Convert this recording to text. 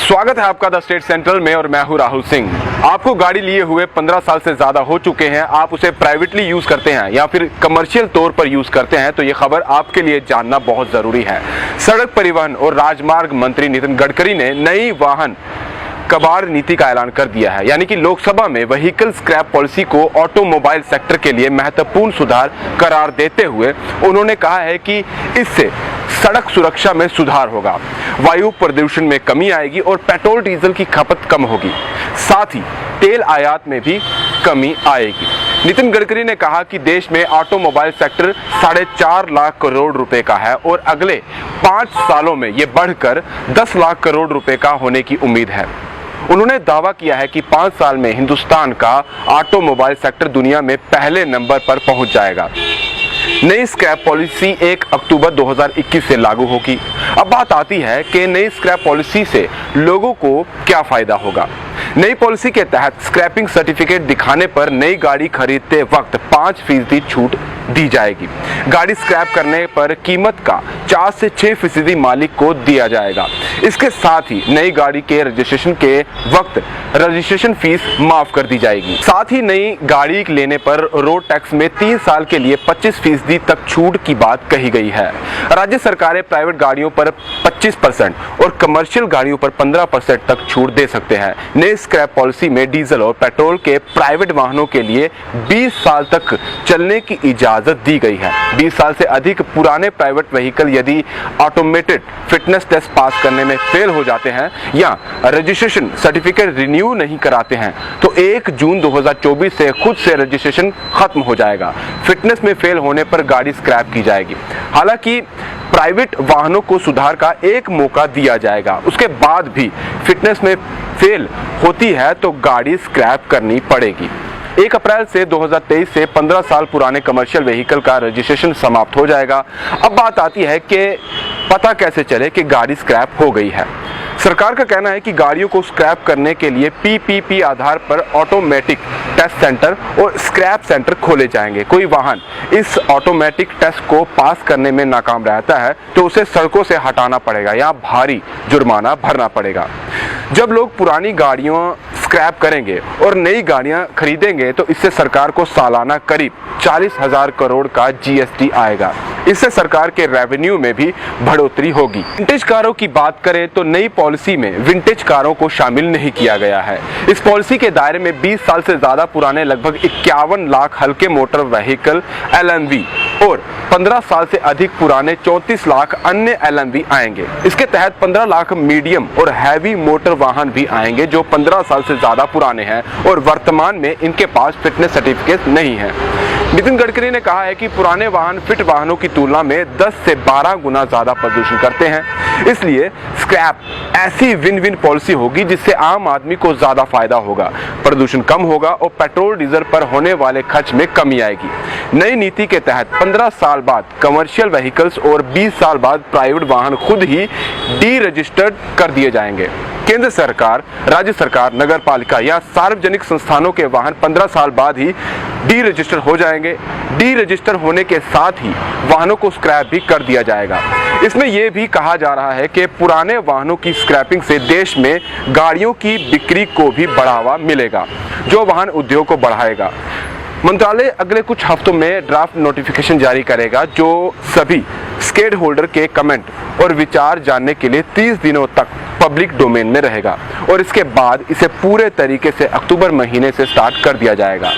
स्वागत है आपका द स्टेट सेंट्रल में और मैं हूं राहुल सिंह। आपको गाड़ी लिए हुए 15 साल से ज्यादा हो चुके हैं, आप उसे प्राइवेटली यूज करते हैं या फिर कमर्शियल तौर पर यूज करते हैं तो ये खबर आपके लिए जानना बहुत जरूरी है। सड़क परिवहन और राजमार्ग मंत्री नितिन गडकरी ने नई वाहन कबाड़ नीति का ऐलान कर दिया है, यानी कि लोकसभा में व्हीकल स्क्रैप पॉलिसी को ऑटोमोबाइल सेक्टर के लिए महत्वपूर्ण सुधार करार देते हुए उन्होंने कहा है कि इससे सड़क सुरक्षा में सुधार होगा, वायु प्रदूषण में कमी आएगी और पेट्रोल डीजल की खपत कम होगी, साथ ही तेल आयात में भी कमी आएगी। नितिन गडकरी ने कहा कि देश में ऑटोमोबाइल सेक्टर 4.5 लाख करोड़ रुपए का है और अगले 5 सालों में ये बढ़कर 10 लाख करोड़ रुपए का होने की उम्मीद है। उन्होंने दावा किया है कि 5 साल में हिंदुस्तान का ऑटोमोबाइल सेक्टर दुनिया में पहले नंबर पर पहुंच जाएगा। नई स्क्रैप पॉलिसी 1 अक्टूबर 2021 से लागू होगी। अब बात आती है कि नई स्क्रैप पॉलिसी से लोगों को क्या फायदा होगा। नई पॉलिसी के तहत स्क्रैपिंग सर्टिफिकेट दिखाने पर नई गाड़ी खरीदते वक्त 5% छूट दी जाएगी। गाड़ी स्क्रैप करने पर कीमत का 4 से 6% मालिक को दिया जाएगा। इसके साथ ही नई गाड़ी के रजिस्ट्रेशन के वक्त रजिस्ट्रेशन फीस माफ कर दी जाएगी। साथ ही नई गाड़ी लेने पर रोड टैक्स में 3 साल के लिए 25% तक छूट की बात कही गई है। राज्य सरकारें प्राइवेट गाड़ियों पर 25% और कमर्शियल गाड़ियों पर 15% तक छूट दे सकते हैं। नई स्क्रैप पॉलिसी में डीजल और पेट्रोल के प्राइवेट वाहनों के लिए 20 साल तक चलने की इजाजत दी गई है। 20 साल से अधिक पुराने प्राइवेट व्हीकल यदि ऑटोमेटेड फिटनेस टेस्ट पास करने में फेल हो जाते हैं या रजिस्ट्रेशन सर्टिफिकेट रिन्यू नहीं कराते हैं तो 1 जून 2024 से खुद से रजिस्ट्रेशन खत्म हो जाएगा। फिटनेस में फेल होने पर गाड़ी स्क्रैप की जाएगी। हालांकि प्राइवेट वाहनों को सुधार का एक मौका दिया जाएगा, उसके बाद भी फिटनेस में फेल होती है तो गाड़ी स्क्रैप करनी पड़ेगी। 1 अप्रैल से 2023 से 15 साल पुराने कमर्शियल व्हीकल का रजिस्ट्रेशन समाप्त हो जाएगा। अब बात आती है कि पता कैसे चले कि गाड़ी स्क्रैप हो गई है। सरकार का कहना है कि गाड़ियों को स्क्रैप करने के लिए PPP आधार पर ऑटोमेटिक टेस्ट सेंटर और स्क्रैप सेंटर खोले जाएंगे। कोई वाहन इस ऑटोमेटिक टेस्ट को पास करने में नाकाम रहता है तो उसे सड़कों से हटाना पड़ेगा या भारी जुर्माना भरना पड़ेगा। जब लोग पुरानी गाड़ियां स्क्रैप करेंगे और नई गाड़ियां खरीदेंगे तो इससे सरकार को सालाना करीब 40,000 करोड़ का GST आएगा। इससे सरकार के रेवेन्यू में भी बढ़ोतरी होगी। विंटेज कारों की बात करें तो नई पॉलिसी में विंटेज कारों को शामिल नहीं किया गया है। इस पॉलिसी के दायरे में 20 साल से ज्यादा पुराने लगभग 51 लाख हल्के मोटर व्हीकल LMV और 15 साल से अधिक पुराने 34 लाख अन्य LMV आएंगे। इसके तहत 15 लाख मीडियम और हैवी मोटर वाहन भी आएंगे जो 15 साल से ज्यादा पुराने हैं और वर्तमान में इनके पास फिटनेस सर्टिफिकेट नहीं है। नितिन गडकरी ने कहा है कि पुराने वाहन फिट वाहनों की तुलना में 10 से 12 गुना ज्यादा प्रदूषण करते हैं, इसलिए स्क्रैप ऐसी विन विन पॉलिसी होगी जिससे आम आदमी को ज्यादा फायदा होगा, प्रदूषण कम होगा और पेट्रोल डीजल पर होने वाले खर्च में कमी आएगी। नई नीति के तहत 15 साल बाद कमर्शियल व्हीकल्स और 20 साल बाद प्राइवेट वाहन खुद ही डी रजिस्टर्ड कर दिए जाएंगे। केंद्र सरकार, राज्य सरकार, नगर पालिका या सार्वजनिक संस्थानों के वाहन 15 साल बाद ही डी रजिस्टर हो जाएंगे। डी रजिस्टर होने के साथ ही वाहनों को स्क्रैप भी कर दिया जाएगा। इसमें यह भी कहा जा रहा है कि पुराने वाहनों की स्क्रैपिंग से देश में गाड़ियों की बिक्री को भी बढ़ावा मिलेगा, जो वाहन उद्योग को बढ़ाएगा। मंत्रालय अगले कुछ हफ्तों में ड्राफ्ट नोटिफिकेशन जारी करेगा जो सभी स्टेक होल्डर के कमेंट और विचार जानने के लिए 30 दिनों तक पब्लिक डोमेन में रहेगा और इसके बाद इसे पूरे तरीके से अक्टूबर महीने से स्टार्ट कर दिया जाएगा।